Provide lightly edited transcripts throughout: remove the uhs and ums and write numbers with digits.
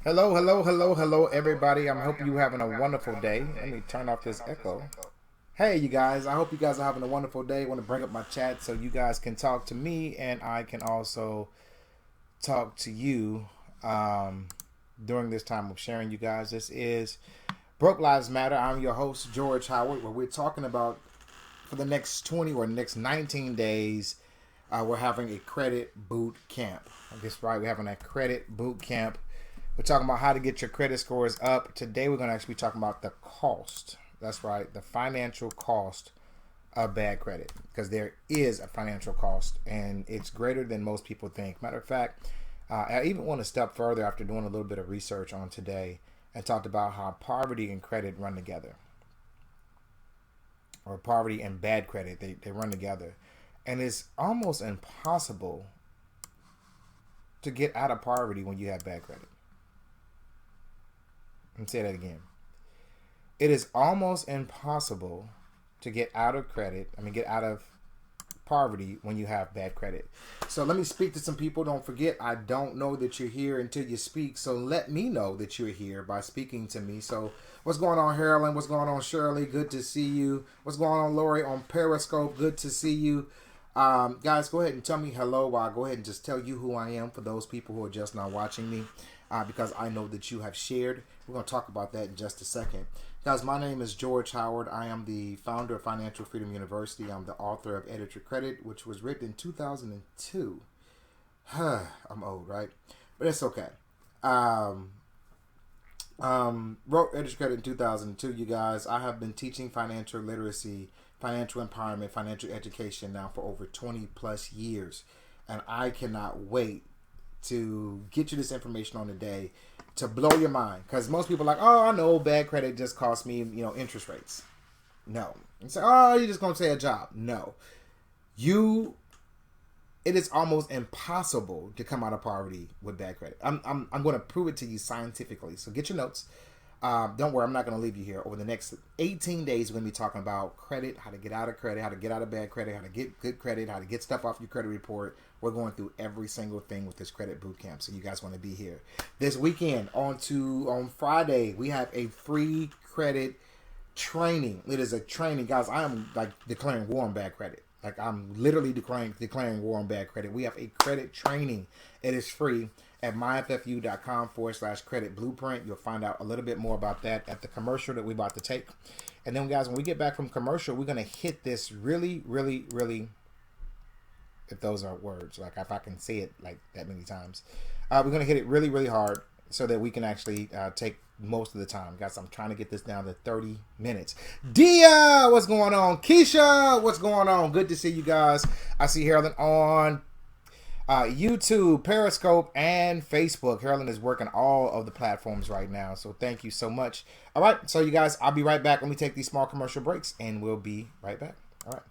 Hello, hello, hello, hello, everybody. I'm hoping you're having a wonderful day. Let me turn off this echo. Hey, you guys. I hope you guys are having a wonderful day. I want to bring up my chat so you guys can talk to me and I can also talk to you during this time of sharing, you guys. This is Broke Lives Matter. I'm your host, George Howard, where we're talking about for the next 20 or next 19 days, we're having a credit boot camp. I guess, right, we're having a credit boot camp. We're talking about how to get your credit scores up. Today, we're going to actually be talking about the cost. That's right, the financial cost of bad credit. Because there is a financial cost, and it's greater than most people think. Matter of fact, I even went a step further after doing a little bit of research on today and talked about how poverty and credit run together. Or poverty and bad credit, they run together. And it's almost impossible to get out of poverty when you have bad credit. Let me say that again. It is almost impossible to get out of get out of poverty when you have bad credit. So let me speak to some people. Don't forget, I don't know that you're here until you speak. So let me know that you're here by speaking to me. So what's going on, Harold? What's going on, Shirley? Good to see you. What's going on, Lori, on Periscope? Good to see you. Guys, go ahead and tell me hello while I go ahead and just tell you who I am for those people who are just now watching me. Because I know that you have shared. We're going to talk about that in just a second. Guys, my name is George Howard. I am the founder of Financial Freedom University. I'm the author of Edit Your Credit, which was written in 2002. I'm old, right? But it's okay. Wrote Edit Your Credit in 2002, you guys. I have been teaching financial literacy, financial empowerment, financial education now for over 20 plus years. And I cannot wait to get you this information on the day to blow your mind, because most people are like, oh, I know bad credit just costs me, interest rates. No. And say, oh, you're just gonna say a job. No. It is almost impossible to come out of poverty with bad credit. I'm going to prove it to you scientifically. So get your notes. Don't worry, I'm not going to leave you here. Over the next 18 days, we're going to be talking about credit, how to get out of credit, how to get out of bad credit, how to get good credit, how to get stuff off your credit report. We're going through every single thing with this credit boot camp, so you guys want to be here. This weekend, on Friday, we have a free credit training. It is a training. Guys, I am like declaring war on bad credit. Like, I'm literally declaring war on bad credit. We have a credit training. It is free at myffu.com/credit blueprint. You'll find out a little bit more about that at the commercial that we're about to take. And then, guys, when we get back from commercial, we're going to hit this really, really, really, if those are words, like if I can say it like that many times, we're going to hit it really, really hard so that we can actually take most of the time. Guys, I'm trying to get this down to 30 minutes. Dia, what's going on? Keisha, what's going on? Good to see you guys. I see Harold on YouTube, Periscope, and Facebook. Harold is working all of the platforms right now, so thank you so much. All right, so you guys, I'll be right back. Let me take these small commercial breaks, and we'll be right back. All right.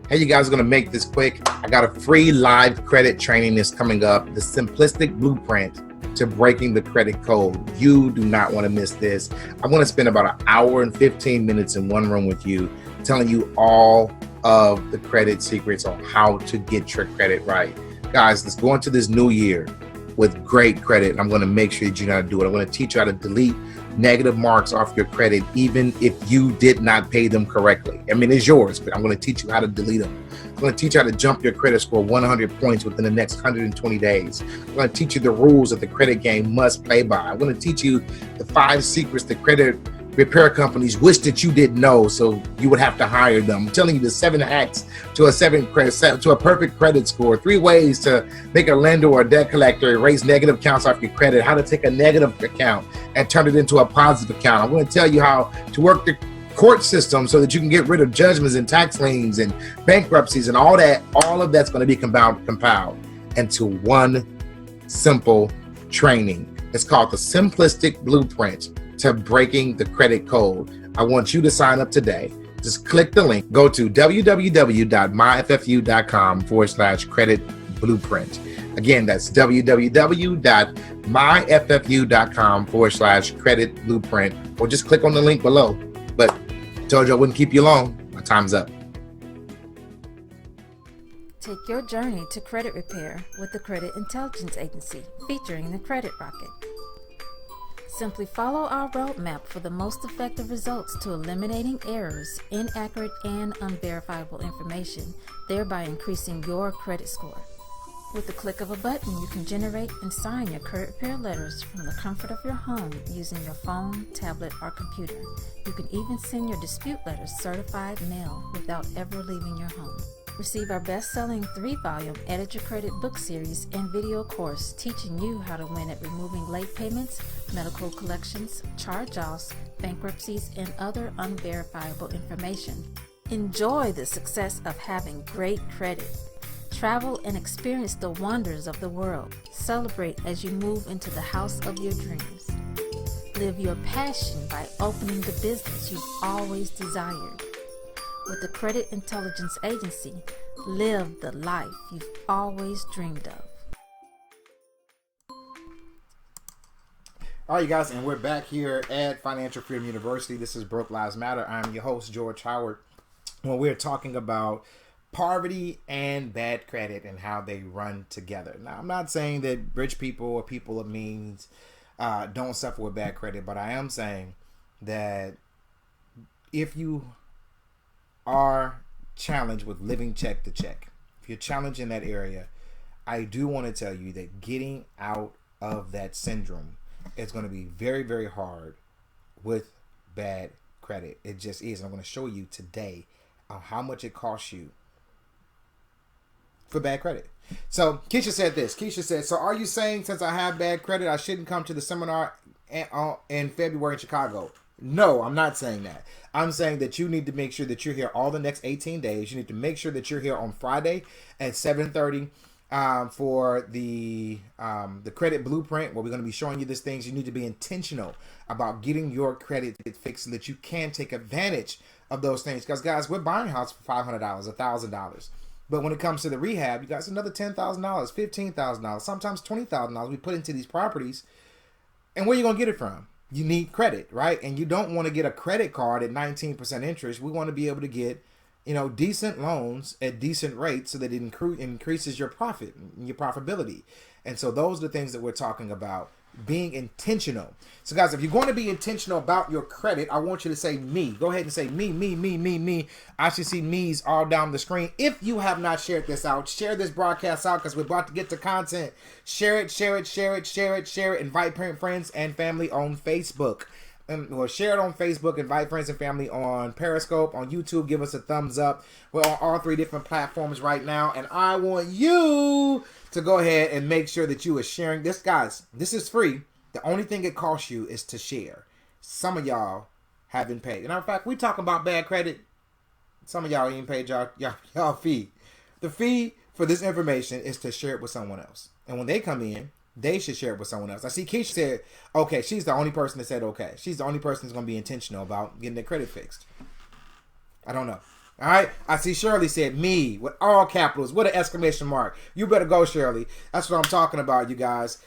Hey, you guys, are going to make this quick. I got a free live credit training that's coming up, the simplistic blueprint to breaking the credit code. You do not want to miss this. I'm going to spend about an hour and 15 minutes in one room with you, telling you all of the credit secrets on how to get your credit right. Guys, let's go into this new year with great credit, and I'm going to make sure that you know how to do it. I'm going to teach you how to delete negative marks off your credit, even if you did not pay them correctly. I mean, it's yours, but I'm going to teach you how to delete them. I'm going to teach you how to jump your credit score 100 points within the next 120 days. I'm going to teach you the rules that the credit game must play by. I'm going to teach you the 5 secrets that credit repair companies wish that you didn't know, so you would have to hire them. I'm telling you the 7 hacks to a perfect credit score, 3 ways to make a lender or a debt collector erase negative accounts off your credit, how to take a negative account and turn it into a positive account. I'm going to tell you how to work the court system so that you can get rid of judgments and tax liens and bankruptcies and all that. All of that's going to be compiled into one simple training. It's called the Simplistic Blueprint to Breaking the Credit Code. I want you to sign up today. Just click the link. Go to www.myffu.com/credit blueprint. Again, that's www.myffu.com/credit blueprint, or just click on the link below. But I told you I wouldn't keep you long. My time's up. Take your journey to credit repair with the Credit Intelligence Agency, featuring the Credit Rocket. Simply follow our roadmap for the most effective results to eliminating errors, inaccurate, and unverifiable information, thereby increasing your credit score. With the click of a button, you can generate and sign your credit repair letters from the comfort of your home using your phone, tablet, or computer. You can even send your dispute letters certified mail without ever leaving your home. Receive our best-selling 3-volume Edit Your Credit book series and video course teaching you how to win at removing late payments, medical collections, charge-offs, bankruptcies, and other unverifiable information. Enjoy the success of having great credit. Travel and experience the wonders of the world. Celebrate as you move into the house of your dreams. Live your passion by opening the business you've always desired. With the Credit Intelligence Agency, live the life you've always dreamed of. All right, you guys, and we're back here at Financial Freedom University. This is Broke Lives Matter. I'm your host, George Howard. When we're talking about poverty and bad credit and how they run together. Now, I'm not saying that rich people or people of means don't suffer with bad credit, but I am saying that if you are challenged with living check to check, if you're challenged in that area, I do want to tell you that getting out of that syndrome is going to be very, very hard with bad credit. It just is. And I'm going to show you today how much it costs you for bad credit. So Keisha said this. Keisha said, so are you saying since I have bad credit, I shouldn't come to the seminar in February in Chicago? No, I'm not saying that. I'm saying that you need to make sure that you're here all the next 18 days. You need to make sure that you're here on Friday at 7:30 for the credit blueprint, where we're going to be showing you these things. You need to be intentional about getting your credit fixed so that you can take advantage of those things. Because guys, we're buying a house for $500, $1,000. But when it comes to the rehab, you guys, another $10,000, $15,000, sometimes $20,000 we put into these properties. And where are you going to get it from? You need credit, right? And you don't want to get a credit card at 19% interest. We want to be able to get, decent loans at decent rates so that it increases your profit, your profitability. And so those are the things that we're talking about, being intentional. So guys, if you're going to be intentional about your credit, I want you to say me. Go ahead and say me. I should see me's all down the screen. If you have not shared this out, share this broadcast out because we're about to get to content. Share it. Invite parent, friends, and family on Facebook. Or share it on Facebook, invite friends and family on Periscope, on YouTube, give us a thumbs up. We're on all 3 different platforms right now, and I want you to go ahead and make sure that you are sharing this. Guys, this is free. The only thing it costs you is to share. Some of y'all haven't paid. And in fact, we talking about bad credit. Some of y'all ain't paid y'all fee. The fee for this information is to share it with someone else. And when they come in, they should share it with someone else. I see Keisha said, okay, she's the only person that said okay. She's the only person that's going to be intentional about getting their credit fixed. I don't know. All right. I see Shirley said me with all capitals with an exclamation mark. You better go, Shirley. That's what I'm talking about, you guys.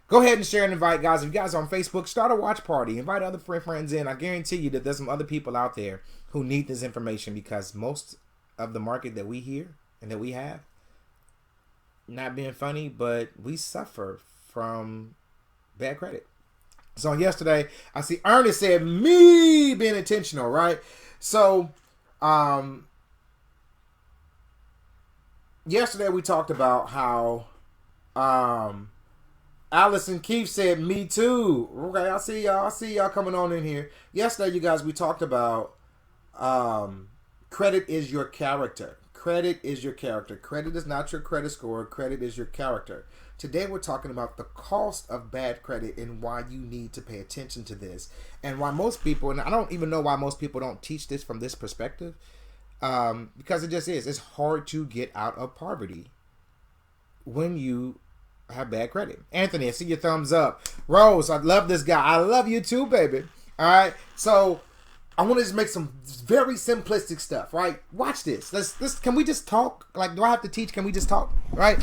Go ahead and share and invite, guys. If you guys are on Facebook, start a watch party. Invite other friends in. I guarantee you that there's some other people out there who need this information, because most of the market that we hear and that we have, not being funny, but we suffer from bad credit. So yesterday, I see Ernest said me being intentional, right? So yesterday we talked about how Allison Keefe said me too. Okay, I see y'all coming on in here. Yesterday, you guys, we talked about credit is your character. Credit is your character. Credit is not your credit score. Credit is your character. Today we're talking about the cost of bad credit and why you need to pay attention to this, and why most people, and I don't even know why most people don't teach this from this perspective, because it just is. It's hard to get out of poverty when you have bad credit. Anthony, I see your thumbs up. Rose, I love this guy. I love you too, baby. All right, so I want to just make some very simplistic stuff, right? Watch this. Let's. Can we just talk? Like, do I have to teach? Can we just talk? Right?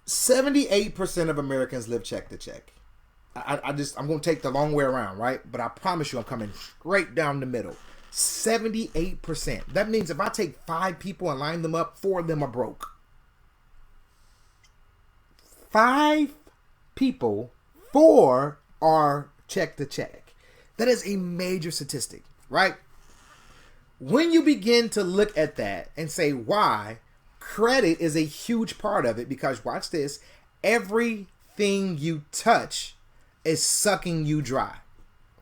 78% of Americans live check to check. I'm going to take the long way around, right? But I promise you I'm coming straight down the middle. 78%. That means if I take 5 people and line them up, 4 of them are broke. 5 people, 4 are check to check. That is a major statistic, right? When you begin to look at that and say why, credit is a huge part of it, because watch this, everything you touch is sucking you dry.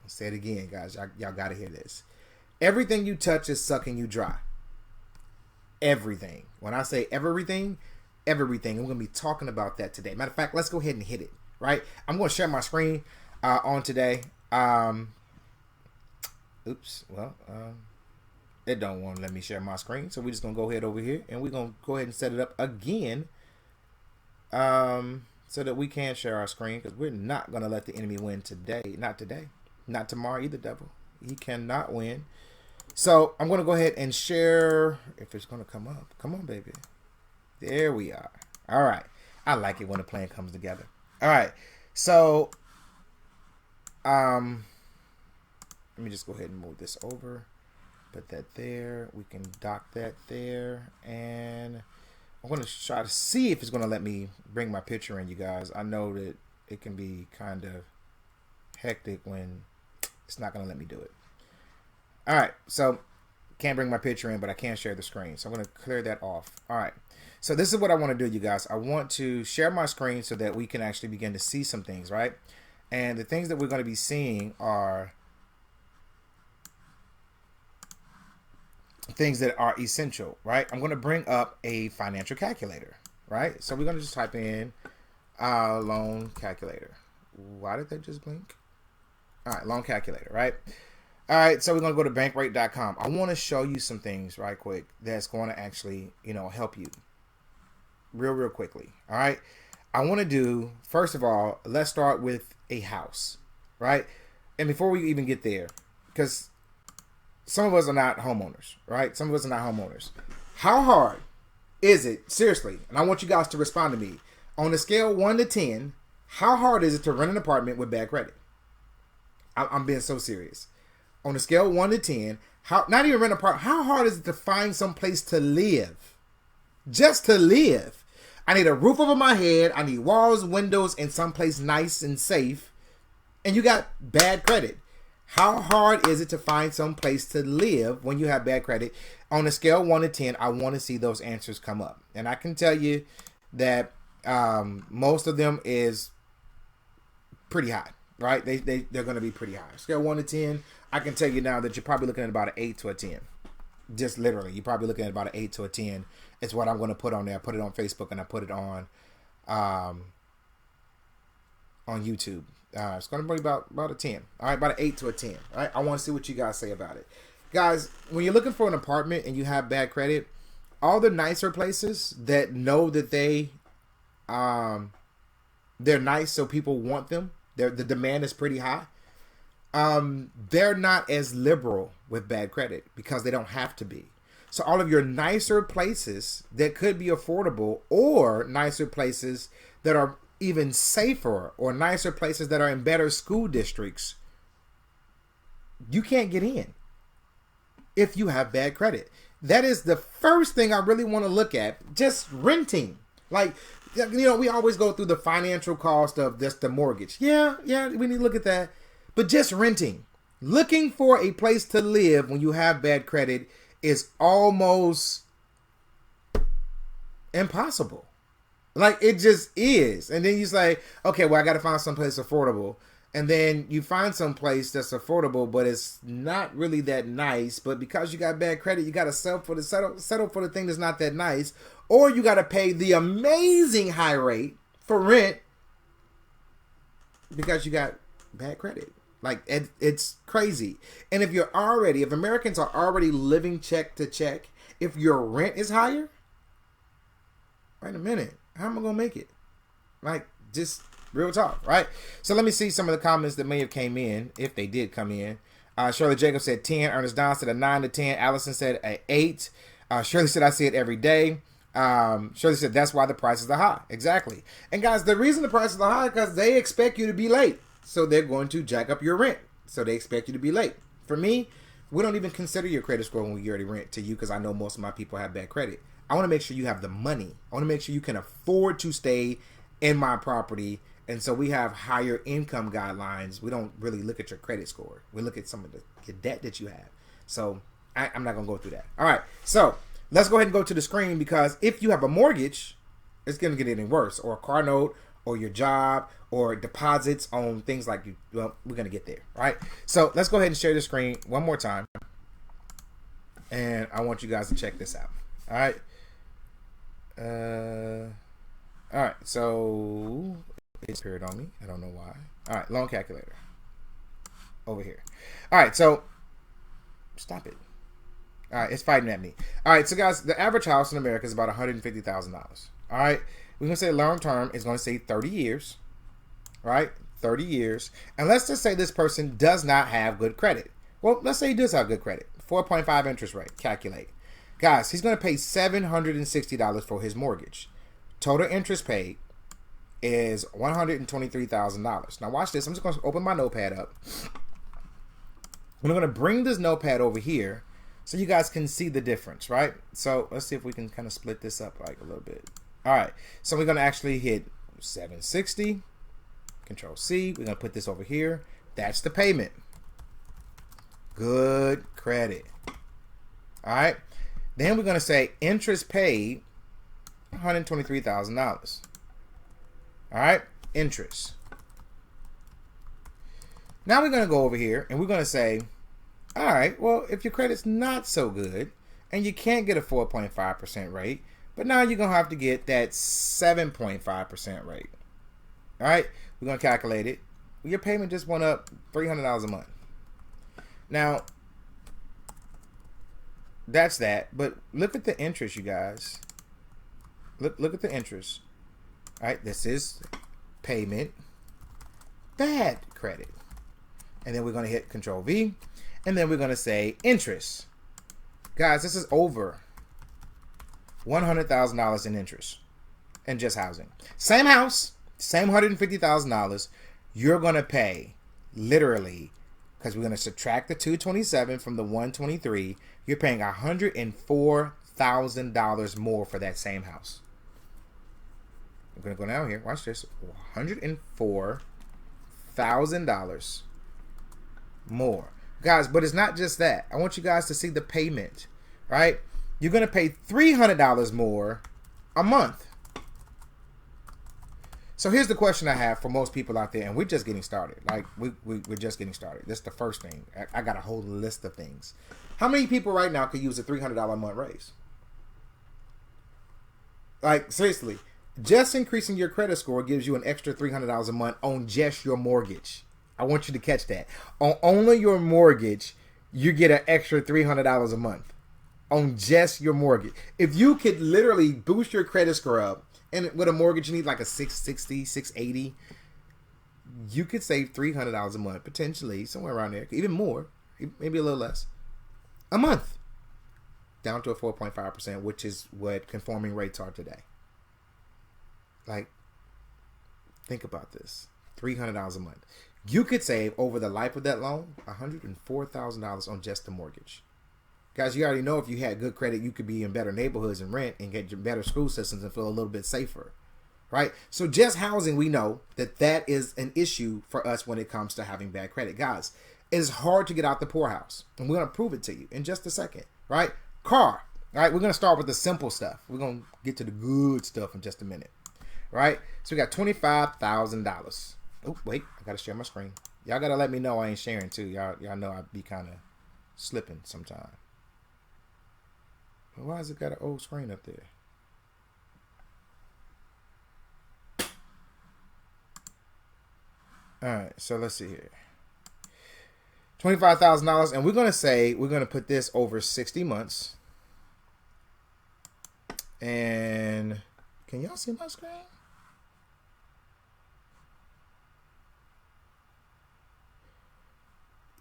I'll say it again, guys. Y'all got to hear this. Everything you touch is sucking you dry. Everything. When I say everything, everything. I'm going to be talking about that today. Matter of fact, let's go ahead and hit it, right? I'm going to share my screen on today. It don't want to let me share my screen, so we're just going to go ahead over here, and we're going to go ahead and set it up again so that we can share our screen, because we're not going to let the enemy win today. Not today. Not tomorrow either, devil. He cannot win. So I'm going to go ahead and share, if it's going to come up. Come on, baby. There we are. All right. I like it when a plan comes together. All right. So, let me just go ahead and move this over. Put that there. We can dock that there. And I'm going to try to see if it's going to let me bring my picture in, you guys. I know that it can be kind of hectic when it's not going to let me do it. All right. So, can't bring my picture in, but I can share the screen. So, I'm going to clear that off. All right. So, this is what I want to do, you guys. I want to share my screen so that we can actually begin to see some things, right? And the things that we're going to be seeing are things that are essential, right? I'm going to bring up a financial calculator, right? So we're going to just type in loan calculator. Why did that just blink? All right, loan calculator, right? All right, so we're going to go to bankrate.com. I want to show you some things right quick that's going to actually, help you real quickly. All right. I want to do, first of all, let's start with a house, right? And before we even get there, because some of us are not homeowners, right? Some of us are not homeowners. How hard is it, seriously, and I want you guys to respond to me, on a scale 1 to 10, how hard is it to rent an apartment with bad credit? I'm being so serious. On a scale 1 to 10, not even rent an apartment, how hard is it to find some place to live? Just to live. I need a roof over my head. I need walls, windows, and someplace nice and safe. And you got bad credit. How hard is it to find some place to live when you have bad credit? On a scale 1 to 10, I want to see those answers come up. And I can tell you that most of them is pretty high, right? They're going to be pretty high. Scale 1 to 10, I can tell you now that you're probably looking at about an 8 to a 10. Just literally, you're probably looking at about an 8 to a 10. It's what I'm going to put on there. I put it on Facebook and I put it on YouTube. It's going to be about a 10. All right, about an 8 to a 10. All right, I want to see what you guys say about it. Guys, when you're looking for an apartment and you have bad credit, all the nicer places that know that they're nice so people want them, the demand is pretty high, they're not as liberal with bad credit because they don't have to be. So all of your nicer places that could be affordable, or nicer places that are even safer, or nicer places that are in better school districts, you can't get in if you have bad credit. That is the first thing I really want to look at. Just renting. Like, we always go through the financial cost of just the mortgage. Yeah, we need to look at that. But just renting. Looking for a place to live when you have bad credit is almost impossible. Like, it just is. And then you say, okay, well, I got to find someplace affordable. And then you find some place that's affordable, but it's not really that nice. But because you got bad credit, you got to settle for the thing that's not that nice. Or you got to pay the amazing high rate for rent because you got bad credit. Like, it's crazy. And if Americans are already living check to check, if your rent is higher, wait a minute, how am I going to make it? Like, just real talk, right? So let me see some of the comments that may have came in, if they did come in. Shirley Jacobs said 10. Ernest Don said a 9 to 10. Allison said a 8. Shirley said, I see it every day. Shirley said, that's why the prices are high. Exactly. And guys, the reason the prices are high is because they expect you to be late. So they're going to jack up your rent. So they expect you to be late. For me, We don't even consider your credit score when we already rent to you, because I know most of my people have bad credit. I want to make sure you have the money. I want to make sure you can afford to stay in my property. And so we have higher income guidelines. We don't really look at your credit score. We look at some of the debt that you have. So I'm not going to go through that. All right. So let's go ahead and go to the screen, because if you have a mortgage, it's going to get any worse, or a car note, or your job, or deposits on things like you. Well, we're going to get there. All right. So let's go ahead and share the screen one more time. And I want you guys to check this out. All right. All right. So it's appeared on me. I don't know why. All right. Loan calculator. Over here. All right. So stop it. All right. It's fighting at me. All right. So guys, the average house in America is about $150,000. All right. We're going to say long term is going to say 30 years. Right? 30 years. And let's just say this person does not have good credit. Well, let's say he does have good credit. 4.5 interest rate. Calculate. Guys, he's going to pay $760 for his mortgage. Total interest paid is $123,000. Now watch this. I'm just going to open my notepad up. I'm going to bring this notepad over here so you guys can see the difference, right? So let's see if we can kind of split this up like a little bit. All right. So we're going to actually hit 760. Control C. We're going to put this over here. That's the payment. Good credit. All right. Then we're going to say interest paid, $123,000. All right. Interest. Now we're going to go over here and we're going to say, all right, well, if your credit's not so good and you can't get a 4.5% rate, but now you're going to have to get that 7.5% rate. All right. We're going to calculate it. Your payment just went up $300 a month. Now, that's that. But look at the interest, you guys. Look at the interest. All right. This is payment. Bad credit. And then we're going to hit Control V. And then we're going to say interest. Guys, this is over $100,000 in interest. And just housing. Same house. Same $150,000. You're going to pay literally, because we're going to subtract the 227 from the 123. You're paying $104,000 more for that same house. We're going to go down here. Watch this. $104,000 more. Guys, but it's not just that. I want you guys to see the payment, right? You're going to pay $300 more a month. So here's the question I have for most people out there, and we're just getting started. Like, we're just getting started. That's the first thing. I got a whole list of things. How many people right now could use a $300 a month raise? Like, seriously, just increasing your credit score gives you an extra $300 a month on just your mortgage. I want you to catch that. On only your mortgage, you get an extra $300 a month on just your mortgage. If you could literally boost your credit score up, and with a mortgage you need like a 660, 680, you could save $300 a month, potentially, somewhere around there, even more, maybe a little less, a month, down to a 4.5%, which is what conforming rates are today. Like, think about this. $300 a month. You could save over the life of that loan $104,000 on just the mortgage. Guys, you already know if you had good credit, you could be in better neighborhoods and rent and get better school systems and feel a little bit safer, right? So just housing, we know that that is an issue for us when it comes to having bad credit. Guys, it's hard to get out the poorhouse, and we're going to prove it to you in just a second, right? Car, all right? We're going to start with the simple stuff. We're going to get to the good stuff in just a minute, right? So we got $25,000. Oh, wait, I got to share my screen. Y'all got to let me know I ain't sharing too. Y'all know I be kind of slipping sometime. Why has it got an old screen up there? All right, so let's see here. $25,000, and we're going to put this over 60 months. And can y'all see my screen?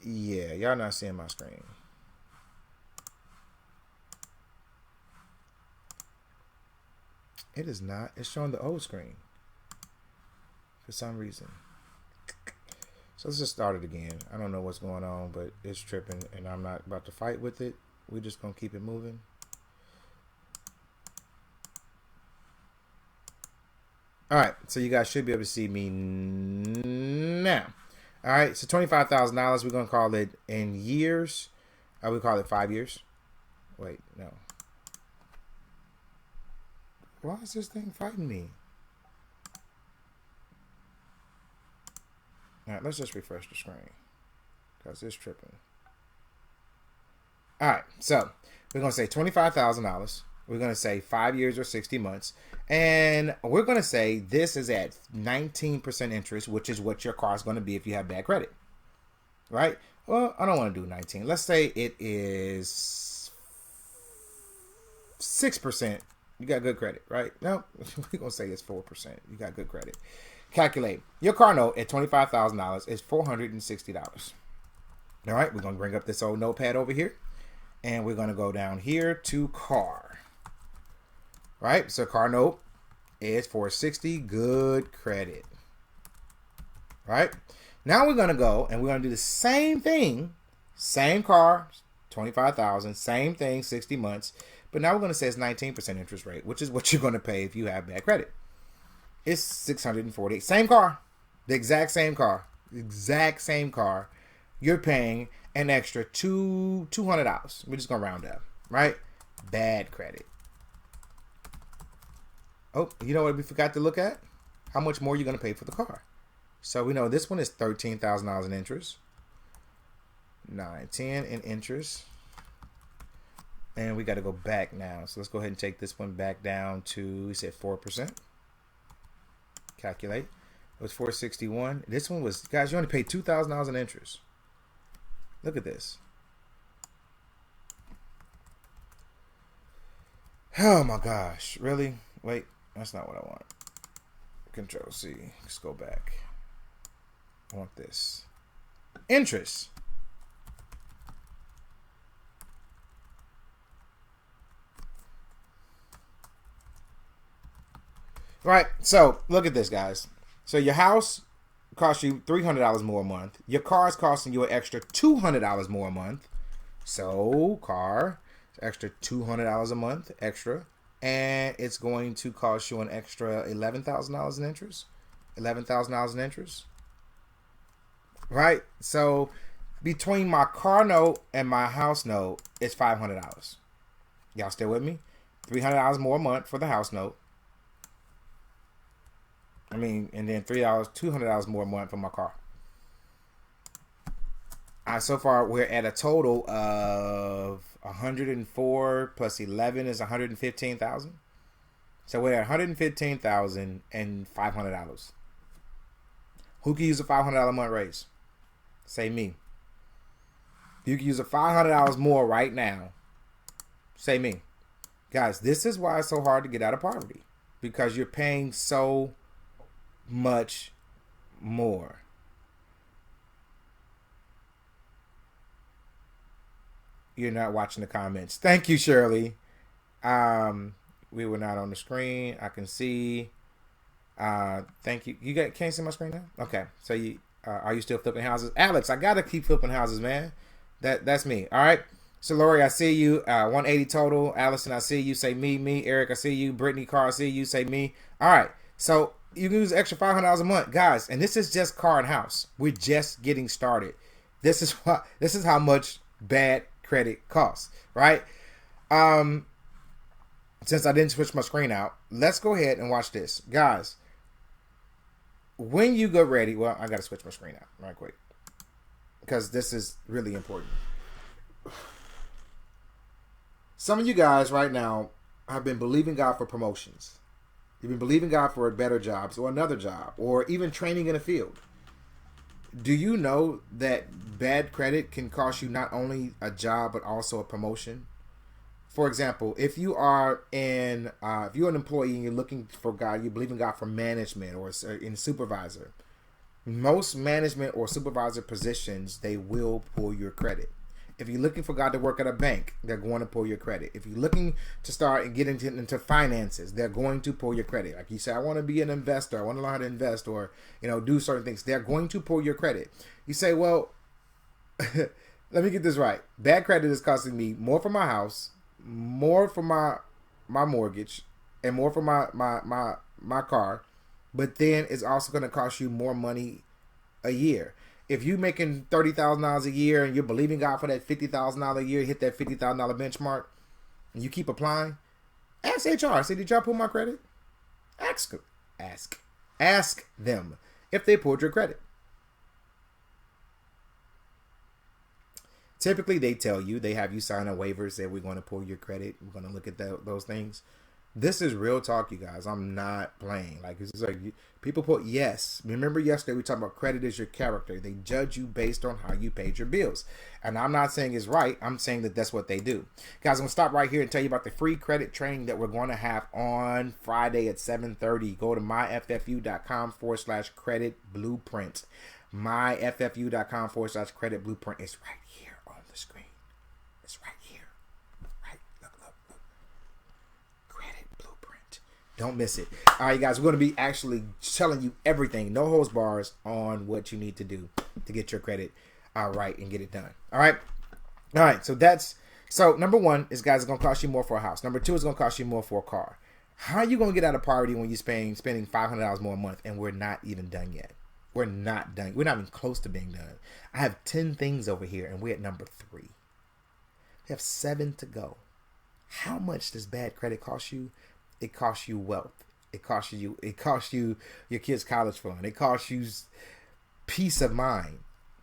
Yeah, y'all not seeing my screen. It is not. It's showing the old screen for some reason. So let's just start it again. I don't know what's going on, but it's tripping, and I'm not about to fight with it. We're just going to keep it moving. All right, so you guys should be able to see me now. All right, so $25,000, we're going to call it in years. We call it 5 years. Wait, no. Why is this thing fighting me? All right, let's just refresh the screen because it's tripping. All right, so we're going to say $25,000. We're going to say 5 years or 60 months. And we're going to say this is at 19% interest, which is what your car is going to be if you have bad credit. Right? Well, I don't want to do 19. Let's say it is 6%. You got good credit, right? No, we're going to say it's 4%. You got good credit. Calculate. Your car note at $25,000 is $460. All right, we're going to bring up this old notepad over here. And we're going to go down here to car. Right? So car note is $460. Good credit. Right? Now we're going to go and we're going to do the same thing. Same car, $25,000. Same thing, 60 months. But now we're going to say it's 19% interest rate, which is what you're going to pay if you have bad credit. It's $648. Same car. The exact same car. Exact same car. You're paying an extra $200. We're just going to round up. Right? Bad credit. Oh, you know what we forgot to look at? How much more you're going to pay for the car. So we know this one is $13,000 in interest. $910 in interest. And we got to go back now. So let's go ahead and take this one back down to, we said 4%. Calculate. It was $461. This one was, guys, you only paid $2,000 in interest. Look at this. Oh my gosh. Really? Wait, that's not what I want. Control C. Let's go back. I want this. Interest. Right, so look at this, guys. So your house costs you $300 more a month. Your car is costing you an extra $200 more a month. So car, extra $200 a month extra, and it's going to cost you an extra $11,000 in interest. $11,000 in interest. Right, so between my car note and my house note, it's $500. Y'all still with me? $300 more a month for the house note. I mean, and then $200 more a month for my car. So far, we're at a total of 104 plus 11 is 115,000. So we're at $115,000 and $500. Who can use a $500 a month raise? Say me. You can use a $500 more right now. Say me. Guys, this is why it's so hard to get out of poverty. Because you're paying so much more. You're not watching the comments. Thank you, Shirley. We were not on the screen. I can see. Thank you. You can't see my screen now? Okay. So you are you still flipping houses? Alex, I gotta keep flipping houses, man. That's me. All right. So Lori, I see you. 180 total. Allison, I see you. Say me. Eric, I see you. Brittany, Carr, I see you. Say me. All right. So you can use extra $500 a month, guys. And this is just car and house. We're just getting started. This is how much bad credit costs, right? Since I didn't switch my screen out, let's go ahead and watch this, guys. When you get ready, well, I got to switch my screen out right quick because this is really important. Some of you guys right now have been believing God for promotions. You've been believing God for better jobs or another job or even training in a field. Do you know that bad credit can cost you not only a job but also a promotion? For example, if you are if you're an employee and you're looking for God, you believe in God for management or in supervisor. Most management or supervisor positions, they will pull your credit. If you're looking for God to work at a bank, they're going to pull your credit. If you're looking to start and get into finances, they're going to pull your credit. Like you say, I want to be an investor. I want to learn how to invest or, do certain things. They're going to pull your credit. You say, well, let me get this right. Bad credit is costing me more for my house, more for my mortgage, and more for my car. But then it's also going to cost you more money a year. If you're making $30,000 a year and you're believing God for that $50,000 a year, hit that $50,000 benchmark, and you keep applying, ask HR. Say, did y'all pull my credit? Ask them if they pulled your credit. Typically, they tell you, they have you sign a waiver, say we're going to pull your credit. We're going to look at those things. This is real talk, you guys. I'm not playing. Like, it's like people put yes. Remember yesterday we talked about credit is your character. They judge you based on how you paid your bills. And I'm not saying it's right. I'm saying that that's what they do. Guys, I'm going to stop right here and tell you about the free credit training that we're going to have on Friday at 7:30. Go to myffu.com/credit blueprint. myffu.com/credit blueprint. It's right here on the screen. It's right here. Look. Credit blueprint. Don't miss it. All right, guys, we're going to be actually telling you everything, no holds bars, on what you need to do to get your credit right and get it done. All right. So number one is, guys, it's going to cost you more for a house. Number two is going to cost you more for a car. How are you going to get out of poverty when you're spending $500 more a month and we're not even done yet? We're not done. We're not even close to being done. I have 10 things over here and we're at number 3. We have 7 to go. How much does bad credit cost you? It costs you wealth. It costs you your kids' college fund. It costs you peace of mind.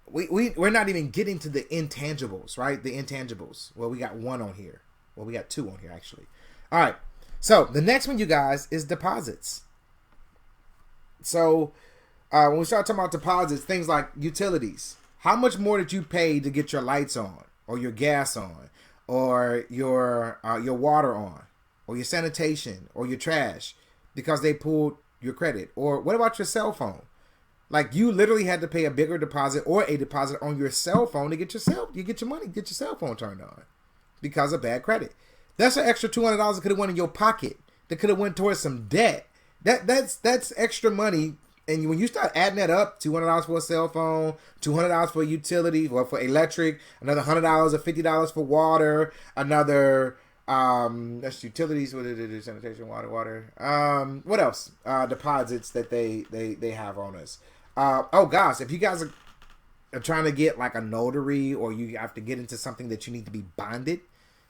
We're not even getting to the intangibles, right? The intangibles. Well, we got 1 on here. Well, we got 2 on here, actually. All right. So the next one, you guys, is deposits. So when we start talking about deposits, things like utilities. How much more did you pay to get your lights on, or your gas on, or your water on, or your sanitation, or your trash, because they pulled your credit? Or what about your cell phone? Like, you literally had to pay a bigger deposit or a deposit on your cell phone to get your cell phone turned on because of bad credit. That's an extra $200 that could have went in your pocket. That could have went towards some debt. That's extra money. And when you start adding that up, $200 for a cell phone, $200 for utility or for electric, another $100 or $50 for water, another that's utilities, sanitation, water. What else? Deposits that they have on us. Oh gosh, if you guys are trying to get like a notary, or you have to get into something that you need to be bonded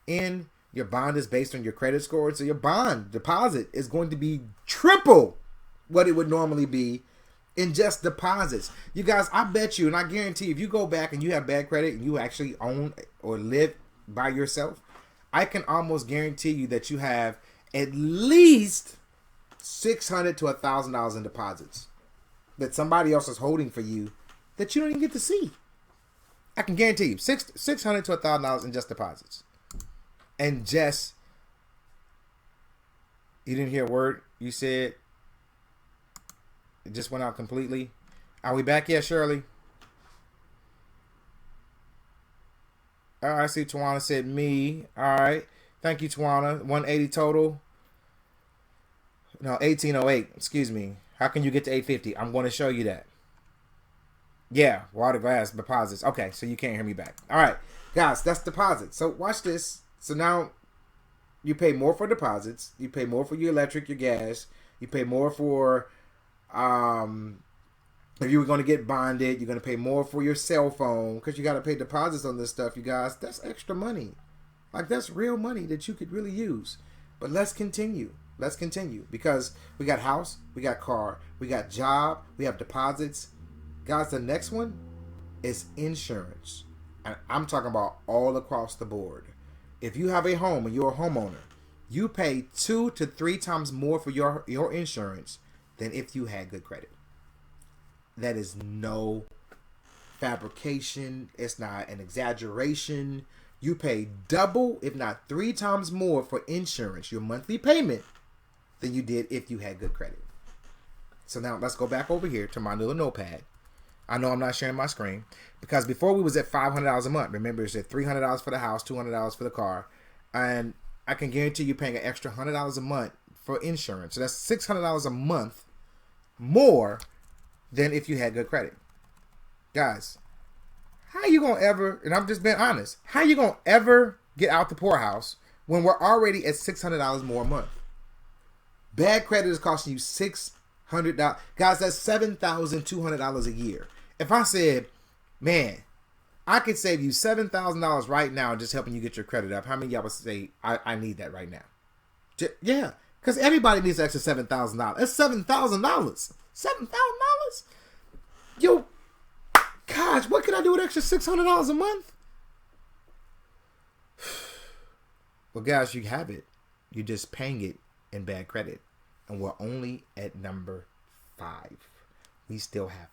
in, your bond is based on your credit score, so your bond deposit is going to be triple what it would normally be in just deposits. You guys, I bet you, and I guarantee, if you go back and you have bad credit and you actually own or live by yourself, I can almost guarantee you that you have at least $600 to $1,000 in deposits that somebody else is holding for you that you don't even get to see. I can guarantee you $600 to $1,000 in just deposits. And Jess, you didn't hear a word you said. It just went out completely. Are we back yet, Shirley? All right, I see Tawana said me. All right. Thank you, Tawana. 180 total. No, 1808. Excuse me. How can you get to 850? I'm going to show you that. Yeah, water, glass, deposits. Okay, so you can't hear me back. All right, guys, that's deposits. So watch this. So now you pay more for deposits. You pay more for your electric, your gas. You pay more for, if you were going to get bonded, you're going to pay more for your cell phone because you got to pay deposits on this stuff, you guys. That's extra money. Like, that's real money that you could really use. But let's continue. Let's continue because we got house, we got car, we got job, we have deposits. Guys, the next one is insurance. And I'm talking about all across the board. If you have a home and you're a homeowner, you pay 2 to 3 times more for your insurance than if you had good credit. That is no fabrication. It's not an exaggeration. You pay double, if not 3 times more for insurance, your monthly payment, than you did if you had good credit. So now let's go back over here to my little notepad. I know I'm not sharing my screen because before we was at $500 a month. Remember, it's at $300 for the house, $200 for the car, and I can guarantee you paying an extra $100 a month for insurance. So that's $600 a month more than if you had good credit. Guys, how you gonna ever? And I'm just being honest. How you gonna ever get out the poorhouse when we're already at $600 more a month? Bad credit is costing you $600. Guys, that's $7,200 a year. If I said, man, I could save you $7,000 right now just helping you get your credit up, how many of y'all would say, I need that right now? Yeah, because everybody needs extra $7,000. That's $7,000. $7,000? Yo, gosh, what can I do with extra $600 a month? Well, guys, you have it. You're just paying it in bad credit. And we're only at number 5. We still have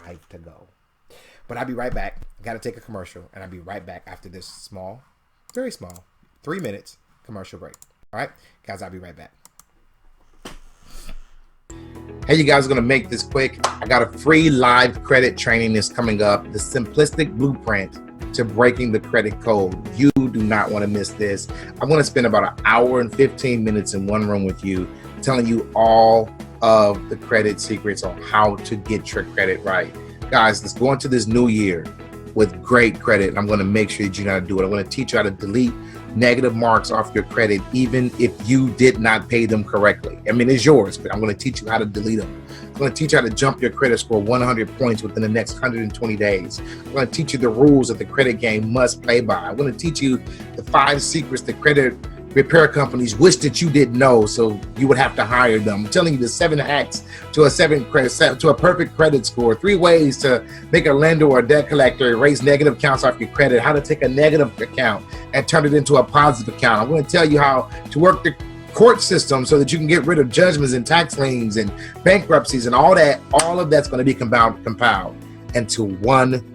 5 to go. But I'll be right back. Got to take a commercial. And I'll be right back after this small, very small, 3 minutes commercial break. All right? Guys, I'll be right back. Hey, you guys are going to make this quick. I got a free live credit training that's coming up. The simplistic blueprint to breaking the credit code. You do not want to miss this. I'm going to spend about an hour and 15 minutes in one room with you, telling you all of the credit secrets on how to get your credit right. Guys, let's go into this new year with great credit. And I'm going to make sure that you know how to do it. I'm going to teach you how to delete negative marks off your credit, even if you did not pay them correctly. I mean, it's yours, but I'm going to teach you how to delete them. I'm going to teach you how to jump your credit score 100 points within the next 120 days. I'm going to teach you the rules that the credit game must play by. I'm going to teach you the 5 secrets that credit repair companies wish that you didn't know, so you would have to hire them. I'm telling you the 7 hacks to a perfect credit score, 3 ways to make a lender or a debt collector erase negative accounts off your credit, how to take a negative account and turn it into a positive account. I'm going to tell you how to work the court system so that you can get rid of judgments and tax liens and bankruptcies and all that. All of that's going to be compiled into one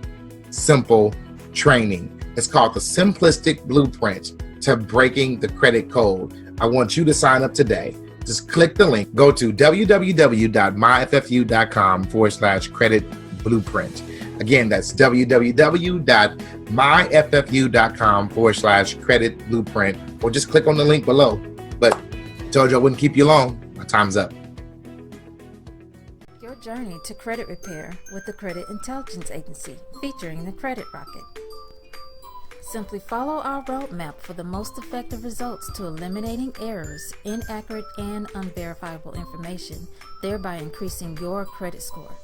simple training. It's called the Simplistic Blueprint to Breaking the Credit Code. I want you to sign up today. Just click the link. Go to www.myffu.com/credit blueprint. Again, that's www.myffu.com/credit blueprint, or just click on the link below. But I told you I wouldn't keep you long. My time's up. Your journey to credit repair with the Credit Intelligence Agency, featuring the Credit Rocket. Simply follow our roadmap for the most effective results to eliminating errors, inaccurate, and unverifiable information, thereby increasing your credit score.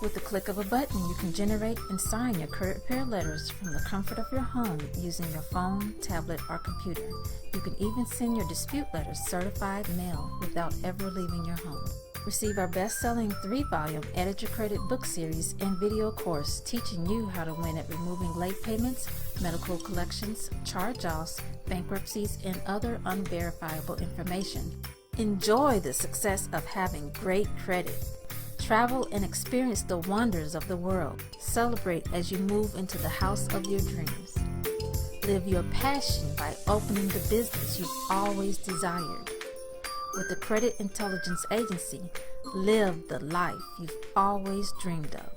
With the click of a button, you can generate and sign your credit repair letters from the comfort of your home using your phone, tablet, or computer. You can even send your dispute letters certified mail without ever leaving your home. Receive our best-selling 3-volume Edit Your Credit book series and video course teaching you how to win at removing late payments, medical collections, charge-offs, bankruptcies, and other unverifiable information. Enjoy the success of having great credit. Travel and experience the wonders of the world. Celebrate as you move into the house of your dreams. Live your passion by opening the business you've always desired. With the Credit Intelligence Agency, live the life you've always dreamed of.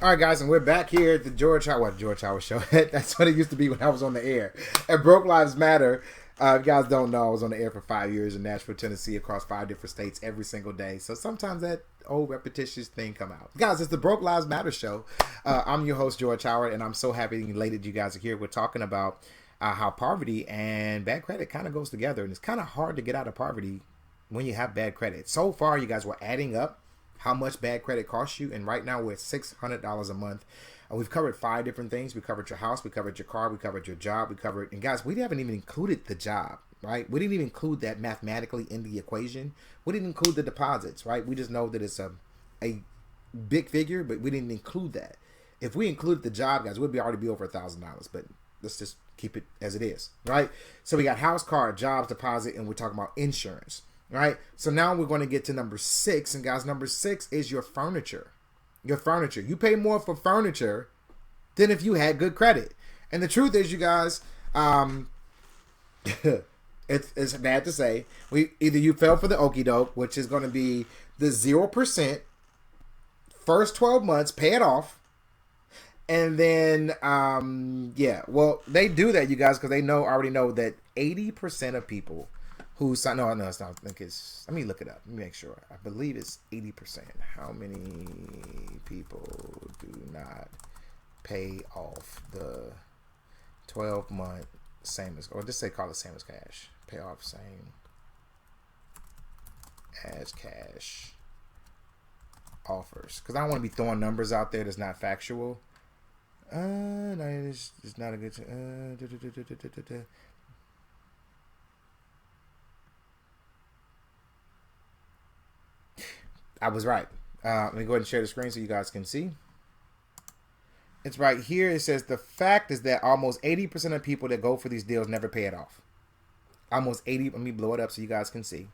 All right, guys, and we're back here at the George Howard Show. That's what it used to be when I was on the air. At Broke Lives Matter. If you guys don't know, I was on the air for 5 years in Nashville, Tennessee, across 5 different states every single day. So sometimes that old repetitious thing come out. Guys, it's the Broke Lives Matter Show. I'm your host, George Howard, and I'm so happy and elated you guys are here. We're talking about how poverty and bad credit kind of goes together. And it's kind of hard to get out of poverty when you have bad credit. So far, you guys were adding up how much bad credit costs you. And right now, we're at $600 a month. We've covered 5 different things. We covered your house. We covered your car. We covered your job. And guys, we haven't even included the job, right? We didn't even include that mathematically in the equation. We didn't include the deposits, right? We just know that it's a big figure, but we didn't include that. If we included the job, guys, we'd already be over $1,000, but let's just keep it as it is, right? So we got house, car, jobs, deposit, and we're talking about insurance, right? So now we're going to get to number 6, and guys, number 6 is your furniture. Your furniture. You pay more for furniture than if you had good credit. And the truth is, you guys, it's bad to say. Either you fell for the okie doke, which is going to be the 0% first 12 months, pay it off. And then, yeah, well, they do that, you guys, because they already know that 80% of people who sign, no, it's not, I think it's, let me look it up, let me make sure. I believe it's 80%. How many people do not pay off the 12-month same as, or just say call it same as cash, pay off same as cash offers? Because I don't want to be throwing numbers out there that's not factual. No, it's not a good. I was right. Let me go ahead and share the screen so you guys can see. It's right here. It says the fact is that almost 80% of people that go for these deals never pay it off. Almost 80. Let me blow it up so you guys can see.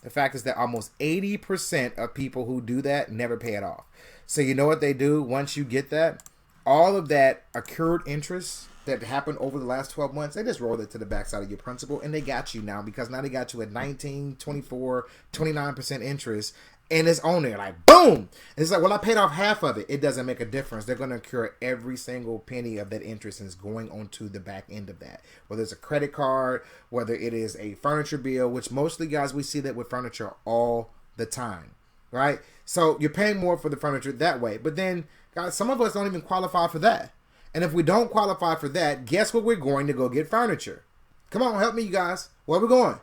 The fact is that almost 80% of people who do that never pay it off. So you know what they do once you get that? All of that accrued interest that happened over the last 12 months, they just rolled it to the backside of your principal, and they got you now, because now they got you at 19, 24, 29% interest, and it's on there like boom. And it's like, well, I paid off half of it. It doesn't make a difference. They're going to accrue every single penny of that interest, and it's going onto the back end of that. Whether it's a credit card, whether it is a furniture bill, which mostly, guys, we see that with furniture all the time, right? So you're paying more for the furniture that way, but then, guys, some of us don't even qualify for that. And if we don't qualify for that, guess what? We're going to go get furniture. Come on, help me, you guys. Where are we going?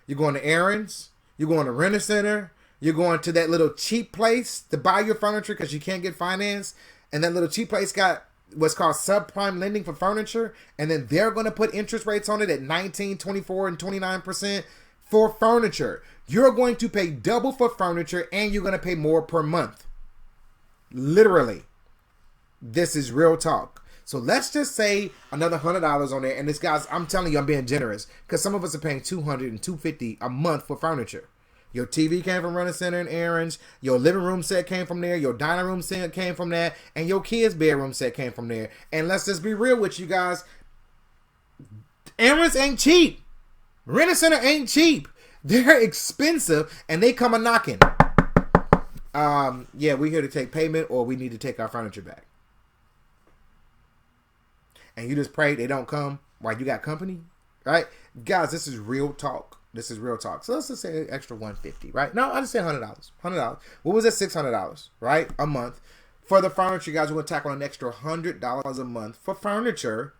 You're going to Aaron's. You're going to Rent-A-Center. You're going to that little cheap place to buy your furniture because you can't get finance. And that little cheap place got what's called subprime lending for furniture. And then they're going to put interest rates on it at 19, 24, and 29% for furniture. You're going to pay double for furniture, and you're going to pay more per month. Literally. This is real talk. So let's just say another $100 on there. And this, guys, I'm telling you, I'm being generous, because some of us are paying $200 and $250 a month for furniture. Your TV came from Rent-A-Center and Aaron's. Your living room set came from there. Your dining room set came from that. And your kids' bedroom set came from there. And let's just be real with you guys. Aaron's ain't cheap. Rent-A-Center ain't cheap. They're expensive, and they come a knocking. Yeah, we're here to take payment, or we need to take our furniture back. And you just pray they don't come while you got company, right? Guys, this is real talk. This is real talk. So let's just say an extra $150, right? No, I just say $100. $100. What was that? $600, right? A month. For the furniture, guys, we're going to tackle an extra $100 a month for furniture.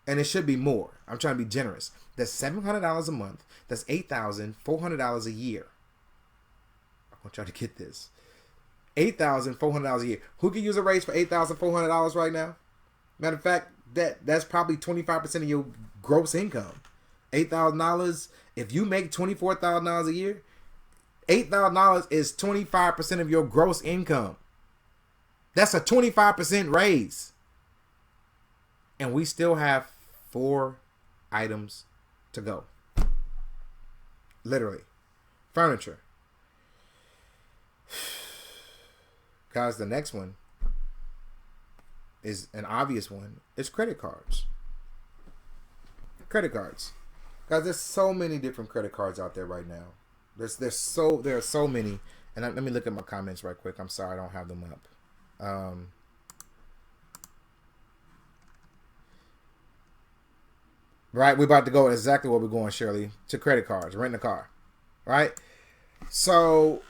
And it should be more. I'm trying to be generous. That's $700 a month. That's $8,400 a year. I want y'all to get this. $8,400 a year. Who can use a raise for $8,400 right now? Matter of fact, that's probably 25% of your gross income. $8,000. If you make $24,000 a year, $8,000 is 25% of your gross income. That's a 25% raise. And we still have 4 items to go. Literally. Furniture. Guys, the next one is an obvious one. It's credit cards. Credit cards. Guys, there's so many different credit cards out there right now. There are so many. And let me look at my comments right quick. I'm sorry I don't have them up. Right, we're about to go exactly where we're going, Shirley, to credit cards, renting a car, right? So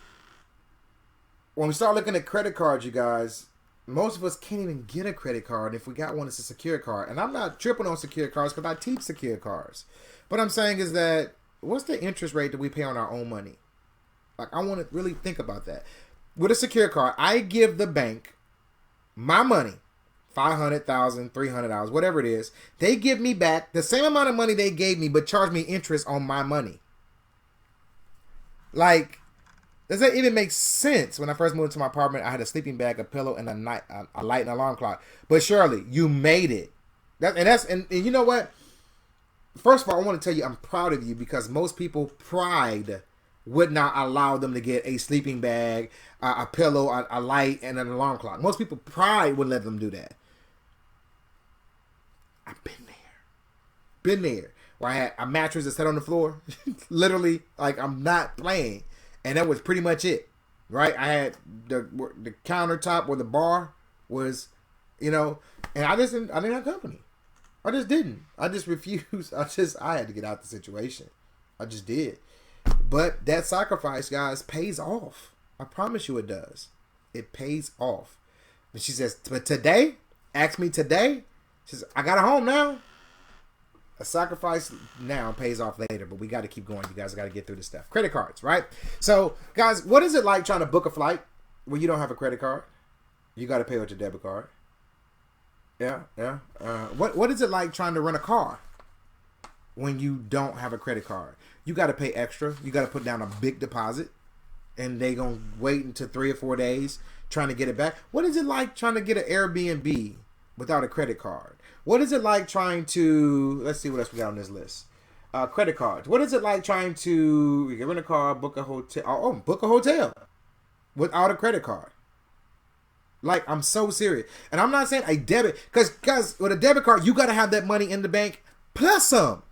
when we start looking at credit cards, you guys, most of us can't even get a credit card. If we got one, it's a secure card. And I'm not tripping on secure cards because I teach secure cards. But I'm saying is that, what's the interest rate that we pay on our own money? Like, I want to really think about that. With a secure card, I give the bank my money. $500,000, $300, whatever it is. They give me back the same amount of money they gave me, but charge me interest on my money. Like, does that even make sense? When I first moved into my apartment, I had a sleeping bag, a pillow, and a light and alarm clock. But Shirley, you made it. And you know what? First of all, I want to tell you I'm proud of you, because most people pride would not allow them to get a sleeping bag, a pillow, a light, and an alarm clock. Most people pride wouldn't let them do that. I've been there. Where I had a mattress that sat on the floor. Literally, like, I'm not playing. And that was pretty much it. right? I had the countertop where the bar was, you know, and I didn't have company. I just didn't. I just refused. I had to get out the situation. I just did. But that sacrifice, guys, pays off. I promise you it does. It pays off. And she says, but today, ask me today, she says, I got a home now. A sacrifice now pays off later, but we got to keep going. You guys got to get through this stuff. Credit cards, right? So, guys, what is it like trying to book a flight when you don't have a credit card? You got to pay with your debit card. Yeah. What is it like trying to rent a car when you don't have a credit card? You got to pay extra. You got to put down a big deposit, and they gonna wait until 3 or 4 days trying to get it back. What is it like trying to get an Airbnb without a credit card? What is it like trying to, let's see what else we got on this list. Credit cards. What is it like trying to rent a car, book a hotel, book a hotel without a credit card? Like, I'm so serious. And I'm not saying a debit, because guys, with a debit card, you got to have that money in the bank plus some.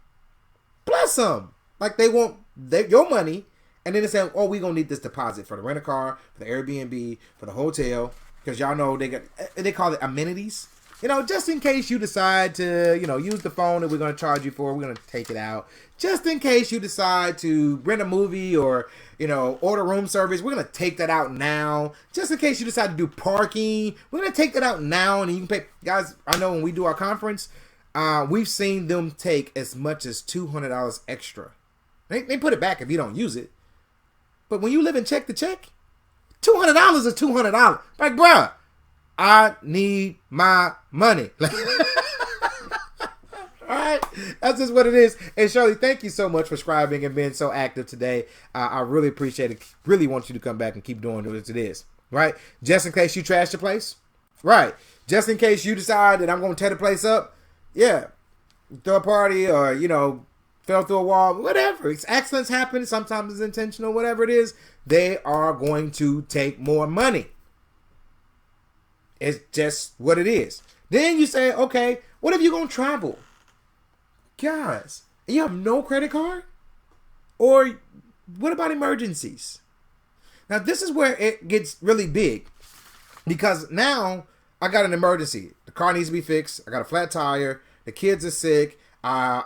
Like, they want your money, and then they say, oh, we're going to need this deposit for the rent a car, for the Airbnb, for the hotel, because y'all know they call it amenities. You know, just in case you decide to, use the phone that we're going to charge you for, we're going to take it out. Just in case you decide to rent a movie or, order room service, we're going to take that out now. Just in case you decide to do parking, we're going to take that out now, and you can pay. Guys, I know when we do our conference, we've seen them take as much as $200 extra. They put it back if you don't use it. But when you live in check to check, $200 is $200. Like, bruh, I need my money. Alright, that's just what it is. And Shirley, thank you so much for subscribing and being so active today. I really appreciate it. Really want you to come back and keep doing what it is. Right? Just in case you trash the place. Right. Just in case you decide that I'm going to tear the place up. Yeah. Throw a party or, fell through a wall, whatever. Accidents happen. Sometimes it's intentional, whatever it is. They are going to take more money. It's just what it is. Then you say, okay, what if you're going to travel? Guys, you have no credit card? Or what about emergencies? Now, this is where it gets really big. Because now I got an emergency. The car needs to be fixed. I got a flat tire. The kids are sick. I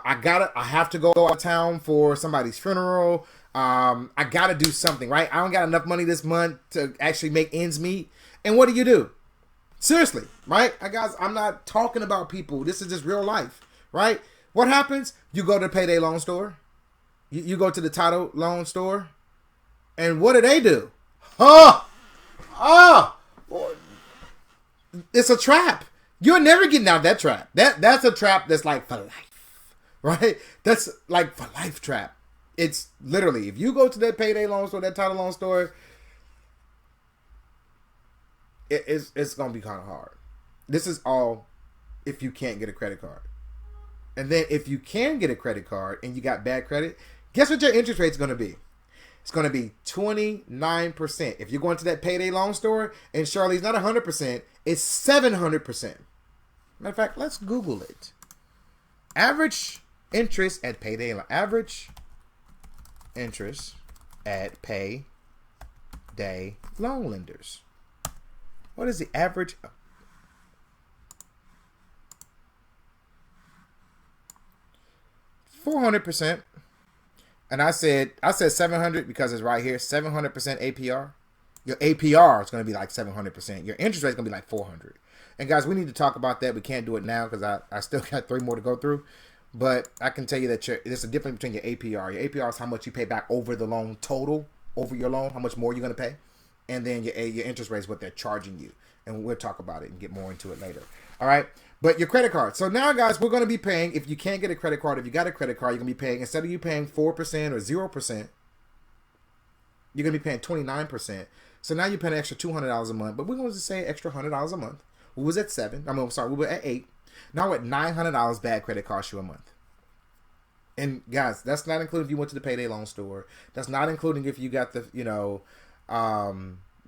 have to go out of town for somebody's funeral. I gotta do something, right? I don't got enough money this month to actually make ends meet. And what do? Seriously, right? Guys, I'm not talking about people. This is just real life, right? What happens? You go to the payday loan store. You go to the title loan store. And what do? It's a trap. You're never getting out of that trap. That's a trap that's like for life. Right? That's like for life trap. It's literally, if you go to that payday loan store, that title loan store, it's going to be kind of hard. This is all if you can't get a credit card. And then if you can get a credit card and you got bad credit, guess what your interest rate is going to be? It's going to be 29%. If you're going to that payday loan store and Charlie's not 100%, it's 700%. Matter of fact, let's Google it. Average interest at payday loan. Average interest at payday loan lenders. What is the average? 400%. And I said 700 because it's right here. 700% APR. Your APR is going to be like 700%. Your interest rate is going to be like 400. And guys, we need to talk about that. We can't do it now because I still got 3 more to go through. But I can tell you that there's a difference between your APR. Your APR is how much you pay back over the loan total, over your loan, how much more you're going to pay. And then your interest rate is what they're charging you. And we'll talk about it and get more into it later. All right. But your credit card. So now, guys, we're going to be paying, if you can't get a credit card, if you got a credit card, you're going to be paying, instead of you paying 4% or 0%, you're going to be paying 29%. So now you're paying an extra $200 a month. But we're going to say extra $100 a month. We was at $7. We were at $8. Now we're at $900 bad credit costs you a month. And guys, that's not including if you went to the payday loan store. That's not including if you got the,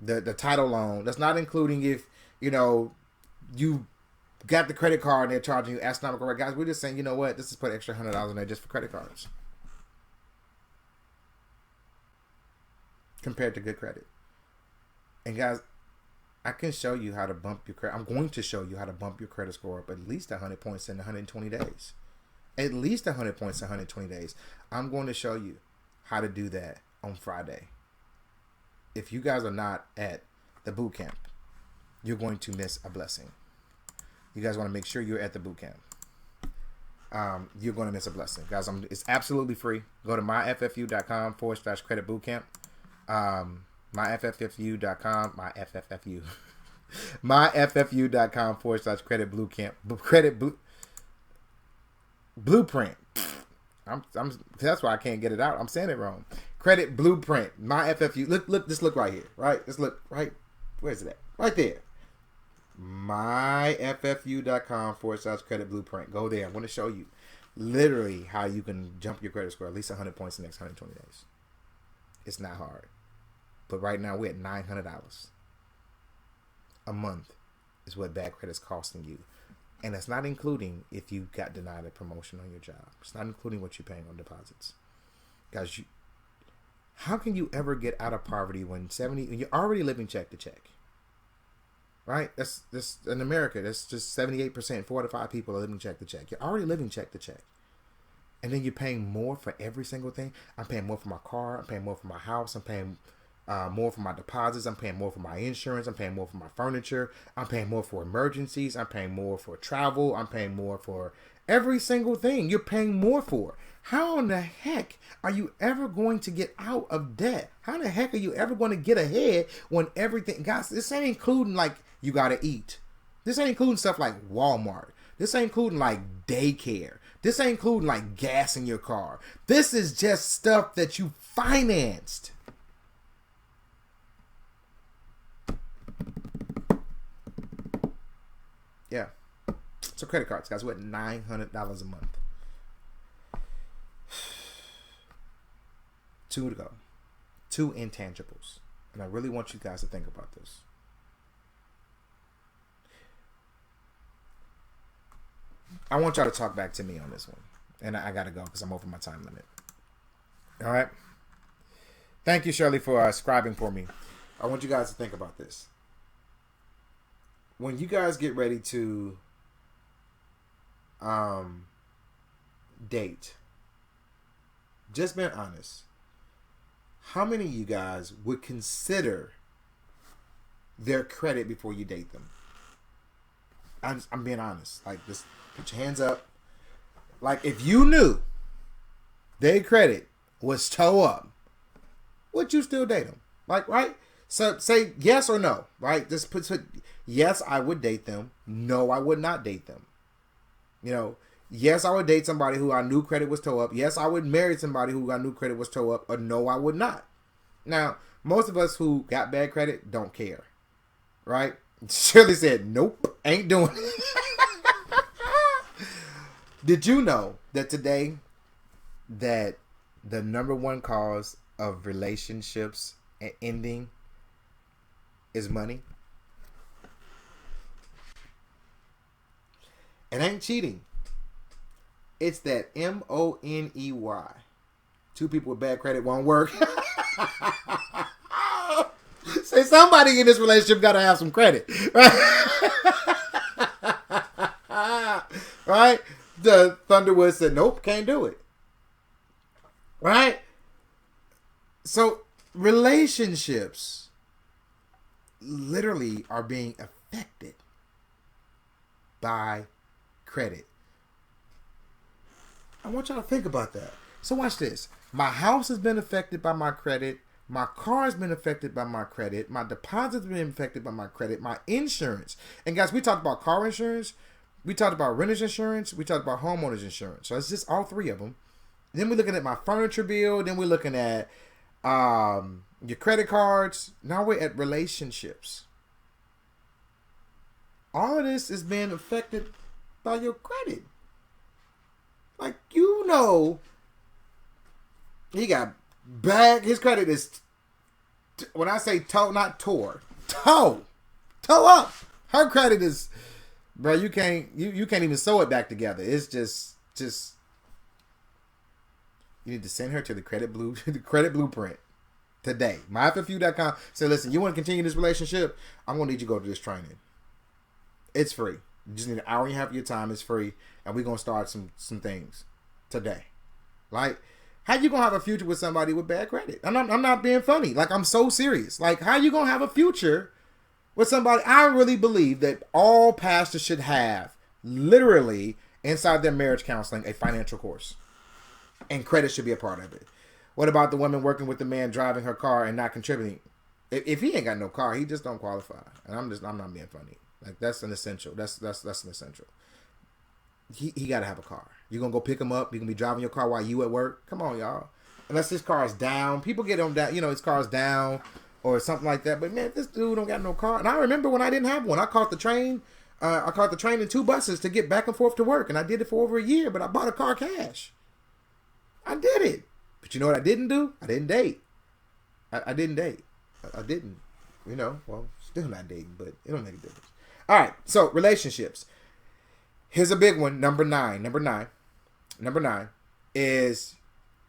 the title loan. That's not including if, you got the credit card and they're charging you astronomical rate. Guys, we're just saying, you know what? This is put extra $100 in there just for credit cards. Compared to good credit. And guys, I can show you how to bump your credit. I'm going to show you how to bump your credit score up at least 100 points in 120 days. At least 100 points in 120 days. I'm going to show you how to do that on Friday. If you guys are not at the boot camp, you're going to miss a blessing. You guys want to make sure you're at the boot camp. You're going to miss a blessing. Guys, it's absolutely free. Go to myffU.com/credit bootcamp. myfffu.com, myffU.com/credit blueprint. That's why I can't get it out. I'm saying it wrong. Credit blueprint. My FFU. Look, just look right here. Right? Just look right. Where's it at? Right there. myffU.com/credit blueprint. Go there. I'm going to show you literally how you can jump your credit score at least 100 points in the next 120 days. It's not hard. But right now we're at $900 a month is what bad credit's costing you. And that's not including if you got denied a promotion on your job. It's not including what you're paying on deposits. Guys, how can you ever get out of poverty when you're already living check to check? Right? That's in America, that's just 78%, 4 to 5 people are living check to check. You're already living check to check. And then you're paying more for every single thing. I'm paying more for my car. I'm paying more for my house. I'm paying more for my deposits. I'm paying more for my insurance. I'm paying more for my furniture. I'm paying more for emergencies. I'm paying more for travel. I'm paying more for every single thing you're paying more for. How in the heck are you ever going to get out of debt? How in the heck are you ever going to get ahead when everything, guys, this ain't including like you got to eat. This ain't including stuff like Walmart. This ain't including like daycare. This ain't including like gas in your car. This is just stuff that you financed. Yeah. So credit cards, guys, we're at $900 a month. 2 to go. 2 intangibles. And I really want you guys to think about this. I want y'all to talk back to me on this one. And I got to go because I'm over my time limit. All right. Thank you, Shirley, for scribing for me. I want you guys to think about this. When you guys get ready to date, just being honest, how many of you guys would consider their credit before you date them? I'm being honest. Like, just put your hands up. Like, if you knew their credit was toe up, would you still date them? Like, right? So say yes or no, right? Just put yes, I would date them. No, I would not date them. You know, yes, I would date somebody who I knew credit was toe up. Yes, I would marry somebody who I knew credit was toe up. Or no, I would not. Now, most of us who got bad credit don't care, right? Shirley said, nope, ain't doing it. Did you know that today that the number one cause of relationships ending is money? It ain't cheating. It's that money. 2 people with bad credit won't work. Say somebody in this relationship got to have some credit, right? Right? The Thunderwood said, nope, can't do it. Right? So relationships literally are being affected by credit. I want y'all to think about that. So watch this. My house has been affected by my credit. My car has been affected by my credit. My deposits have been affected by my credit. My insurance. And guys, we talked about car insurance. We talked about renter's insurance. We talked about homeowner's insurance. So it's just all 3 of them. Then we're looking at my furniture bill. Then we're looking at your credit cards. Now we're at relationships. All of this is being affected by your credit. Like, you know, he got bad. His credit is, when I say toe, not tore, toe up. Her credit is, bro, you can't even sew it back together. It's just you need to send her to the credit blueprint. Today. MyFFU.com. Say, listen, you want to continue this relationship? I'm going to need you to go to this training. It's free. You just need an hour and a half of your time. It's free. And we're going to start some things today. Like, how you going to have a future with somebody with bad credit? I'm not being funny. Like, I'm so serious. Like, how you going to have a future with somebody? I really believe that all pastors should have, literally, inside their marriage counseling, a financial course. And credit should be a part of it. What about the woman working with the man driving her car and not contributing? If he ain't got no car, he just don't qualify. And I'm not being funny. Like, that's an essential. That's an essential. He got to have a car. You're going to go pick him up. You're going to be driving your car while you at work. Come on, y'all. Unless his car is down. People get him down. His car's down or something like that. But, man, this dude don't got no car. And I remember when I didn't have one. I caught the train. And 2 buses to get back and forth to work. And I did it for over a year. But I bought a car cash. I did it. But you know what I didn't do? I didn't date. I didn't date. I didn't. Well, still not dating, but it don't make a difference. All right, so relationships. Here's a big one, number 9. Number 9 is,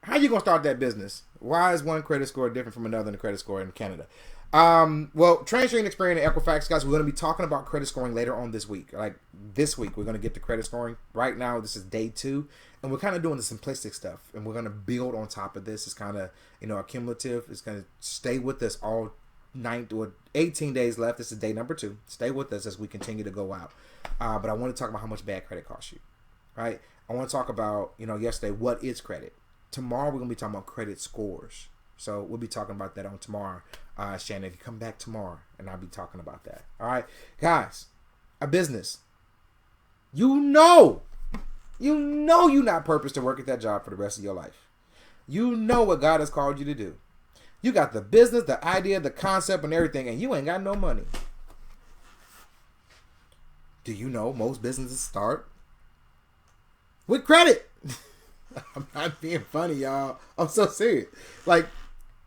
how you going to start that business? Why is one credit score different from another in the credit score in Canada? Well, Transferring Experience and Equifax, guys, we're going to be talking about credit scoring later on this week. Like this week, we're going to get to credit scoring. Right now, this is day 2, and we're kind of doing the simplistic stuff, and we're going to build on top of this. It's kind of, accumulative. It's going to stay with us all 18 days left. This is day number 2. Stay with us as we continue to go out. But I want to talk about how much bad credit costs you, right? I want to talk about, yesterday, what is credit? Tomorrow, we're going to be talking about credit scores. So we'll be talking about that on tomorrow. Shannon, if you come back tomorrow, and I'll be talking about that. All right, guys, a business. You're not purposed to work at that job for the rest of your life. You know what God has called you to do. You got the business, the idea, the concept, and everything, and you ain't got no money. Do you know most businesses start with credit? I'm not being funny, y'all. I'm so serious. Like,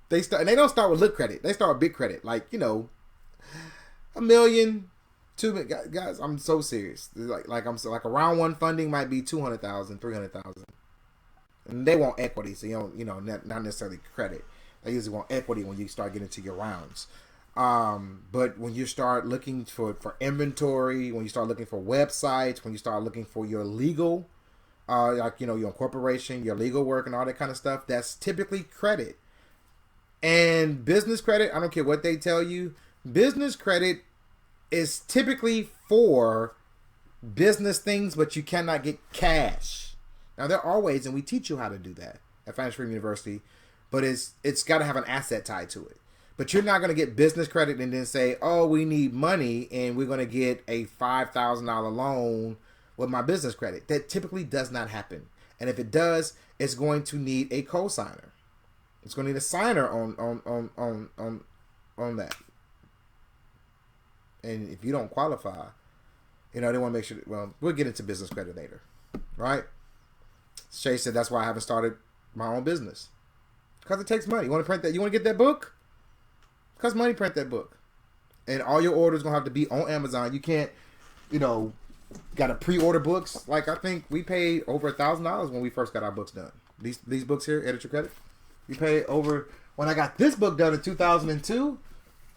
they don't start with little credit. They start with big credit. Like, $1 million, $2 million. Guys, I'm so serious. Like a round one funding might be $200,000, $300,000. And they want equity, so not necessarily credit. They usually want equity when you start getting to your rounds. But when you start looking for inventory, when you start looking for websites, when you start looking for your legal, your incorporation, your legal work and all that kind of stuff, that's typically credit. And business credit, I don't care what they tell you, business credit is typically for business things, but you cannot get cash. Now, there are ways, and we teach you how to do that at Financial Freedom University, but it's got to have an asset tied to it. But you're not going to get business credit and then say, oh, we need money, and we're going to get a $5,000 loan with my business credit. That typically does not happen. And if it does, it's going to need a co-signer. It's going to need a signer on that. And if you don't qualify, they want to make sure. Well, we'll get into business credit later, right? Shay said that's why I haven't started my own business, because it takes money. You want to print that? You want to get that book? Because money, print that book, and all your orders gonna have to be on Amazon. You can't, got to pre-order books. Like, I think we paid over $1,000 when we first got our books done. These books here, Edit Your Credit. We paid over, when I got this book done in 2002,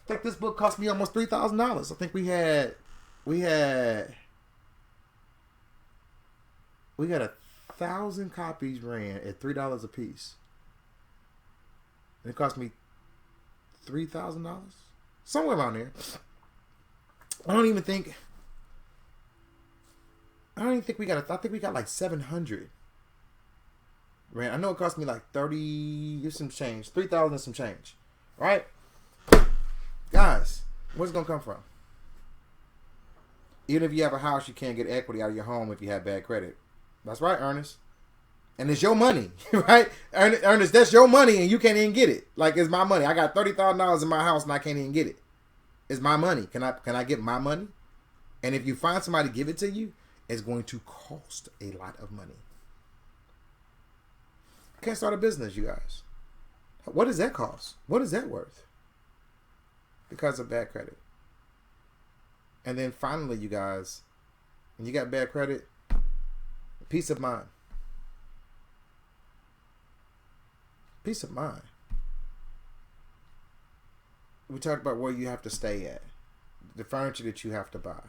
I think this book cost me almost $3,000. I think we had 1,000 copies ran at $3 a piece. And it cost me $3,000, somewhere around there. I don't even think we got. I think we got like 700. Ran. I know it cost me like 30 some change, 3,000 some change, right? Guys, where's it gonna come from? Even if you have a house, you can't get equity out of your home if you have bad credit. That's right, Ernest. And it's your money, right? Ernest, that's your money, and you can't even get it. Like, it's my money. I got $30,000 in my house, and I can't even get it. It's my money. Can I get my money? And if you find somebody to give it to you, it's going to cost a lot of money. I can't start a business, you guys. What does that cost? What is that worth? Because of bad credit. And then finally, you guys, when you got bad credit, peace of mind. Peace of mind. we talked about where you have to stay at, the furniture that you have to buy,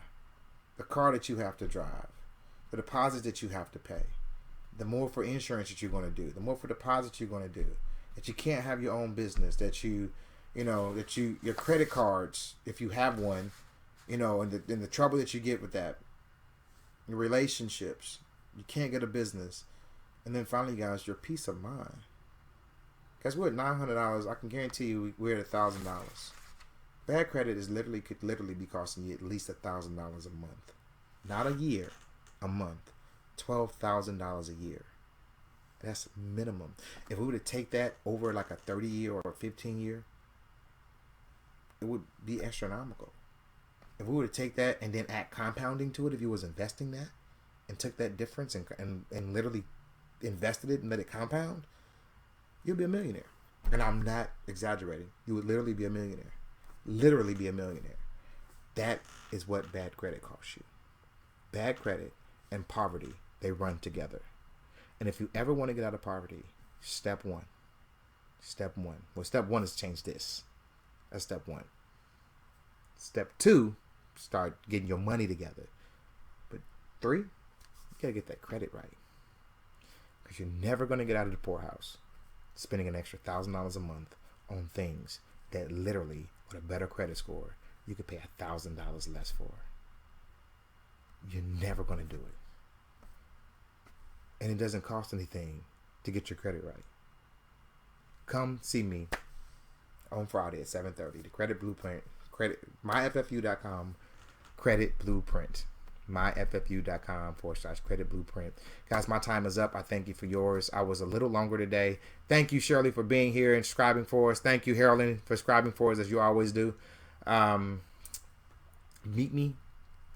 the car that you have to drive, the deposit that you have to pay, the more for insurance that you're going to do, the more for deposits you're going to do, that you can't have your own business, that your credit cards, if you have one, and the trouble that you get with that, your relationships, you can't get a business, and then finally, guys, your peace of mind. Guys, we're at $900. I can guarantee you we're at $1,000. Bad credit could literally be costing you at least $1,000 a month, not a year, a month, $12,000 a year. That's minimum. If we were to take that over like a 30-year or a 15-year, it would be astronomical. If we were to take that and then add compounding to it, if you was investing that and took that difference and literally invested it and let it compound, you'll be a millionaire. And I'm not exaggerating. You would literally be a millionaire. Literally be a millionaire. That is what bad credit costs you. Bad credit and poverty, they run together. And if you ever want to get out of poverty, step one. Well, step one is change this. That's step one. Step two, start getting your money together. But 3, you got to get that credit right. Because you're never going to get out of the poorhouse spending an extra $1,000 a month on things that literally, with a better credit score, you could pay $1,000 less for. You're never going to do it. And it doesn't cost anything to get your credit right. Come see me on Friday at 7:30. The Credit Blueprint, myffu.com, Credit Blueprint. myffu.com/credit blueprint. Guys, my time is up. I thank you for yours. I was a little longer today. Thank you, Shirley, for being here and subscribing for us. Thank you, Harold, for subscribing for us, as you always do. Meet me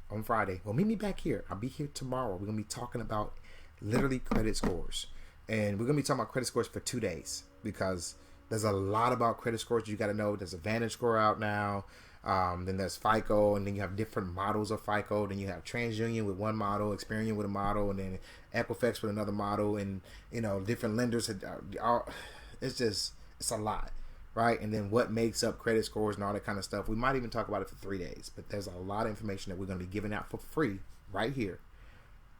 on Friday. Well, meet me back here. I'll be here tomorrow. We're going to be talking about literally credit scores. And we're going to be talking about credit scores for 2 days, because there's a lot about credit scores you got to know. There's a Vantage score out now. Then there's FICO, and then you have different models of FICO. Then you have TransUnion with one model, Experian with a model, and then Equifax with another model, and different lenders. It's a lot, right? And then what makes up credit scores and all that kind of stuff. We might even talk about it for 3 days, but there's a lot of information that we're going to be giving out for free right here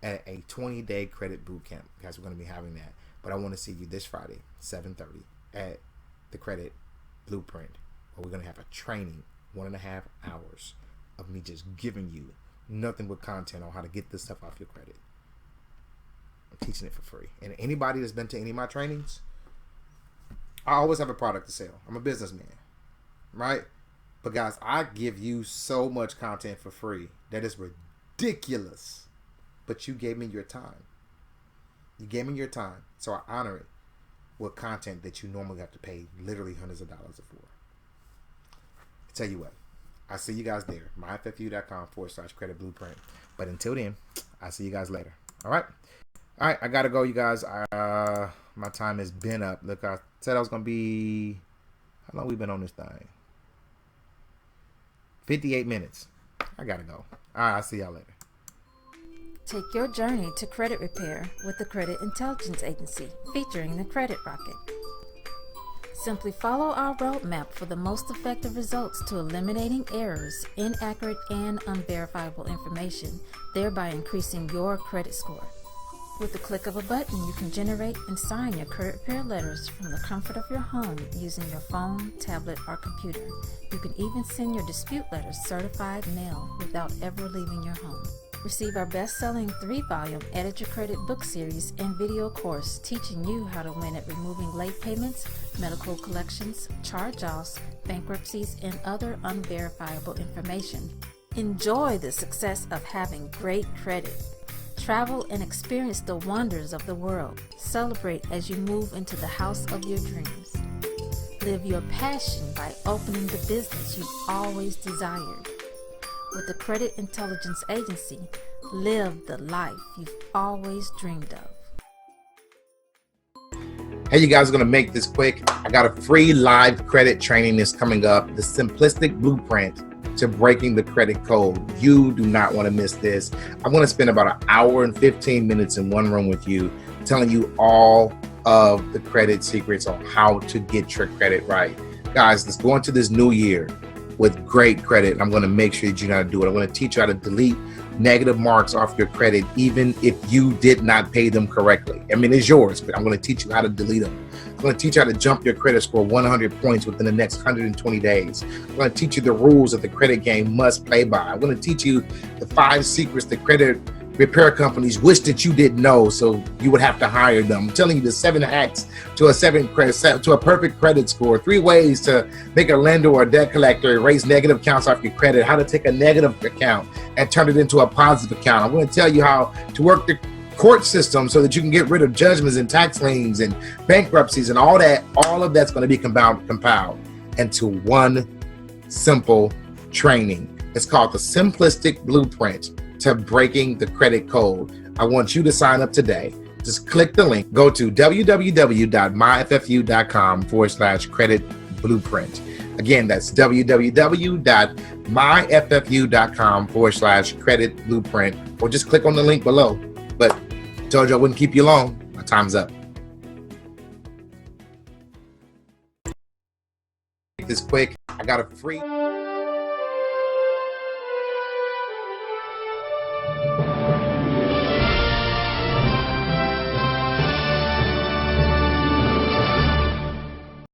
at a 20-day credit boot camp. Guys, we're going to be having that. But I want to see you this Friday, 7:30 at the Credit Blueprint, where we're going to have a training, 1.5 hours of me just giving you nothing but content on how to get this stuff off your credit. I'm teaching it for free. And anybody that's been to any of my trainings, I always have a product to sell. I'm a businessman, right? But guys, I give you so much content for free that is ridiculous. But you gave me your time. You gave me your time, so I honor it with content that you normally have to pay literally hundreds of dollars for. Tell you what, I'll see you guys there. myffu.com/credit blueprint. But until then, I'll see you guys later. All right, I gotta go, you guys. My time has been up. Look, I said I was gonna be. How long we been on this thing? 58 minutes. I gotta go. All right, I'll see y'all later. Take your journey to credit repair with the Credit Intelligence Agency, featuring the Credit Rocket. Simply follow our roadmap for the most effective results to eliminating errors, inaccurate, and unverifiable information, thereby increasing your credit score. With the click of a button, you can generate and sign your credit repair letters from the comfort of your home using your phone, tablet, or computer. You can even send your dispute letters certified mail without ever leaving your home. Receive our best-selling 3-volume Edit Your Credit book series and video course teaching you how to win at removing late payments, medical collections, charge-offs, bankruptcies, and other unverifiable information. Enjoy the success of having great credit. Travel and experience the wonders of the world. Celebrate as you move into the house of your dreams. Live your passion by opening the business you've always desired. With the Credit Intelligence Agency, live the life you've always dreamed of. Hey, you guys, are going to make this quick. I got a free live credit training that's coming up, the simplistic blueprint to breaking the credit code. You do not want to miss this. I'm going to spend about 1 hour and 15 minutes in one room with you, telling you all of the credit secrets on how to get your credit right. Guys, let's go into this new year with great credit. I'm going to make sure that you know how to do it. I'm going to teach you how to delete negative marks off your credit, even if you did not pay them correctly. I mean, it's yours, but I'm going to teach you how to delete them. I'm going to teach you how to jump your credit score 100 points within the next 120 days. I'm going to teach you the rules that the credit game must play by. I'm going to teach you the 5 secrets that credit repair companies wish that you didn't know, so you would have to hire them. I'm telling you the 7 hacks to a perfect credit score, 3 ways to make a lender or a debt collector erase negative accounts off your credit, how to take a negative account and turn it into a positive account. I'm going to tell you how to work the court system so that you can get rid of judgments and tax liens and bankruptcies and all that. All of that's going to be compiled into one simple training. It's called the Simplistic Blueprint to Breaking the Credit Code. I want you to sign up today. Just click the link. Go to www.myffu.com/credit blueprint. Again, that's www.myffu.com/credit blueprint, or just click on the link below. But I told you I wouldn't keep you long. My time's up. This quick. I got a free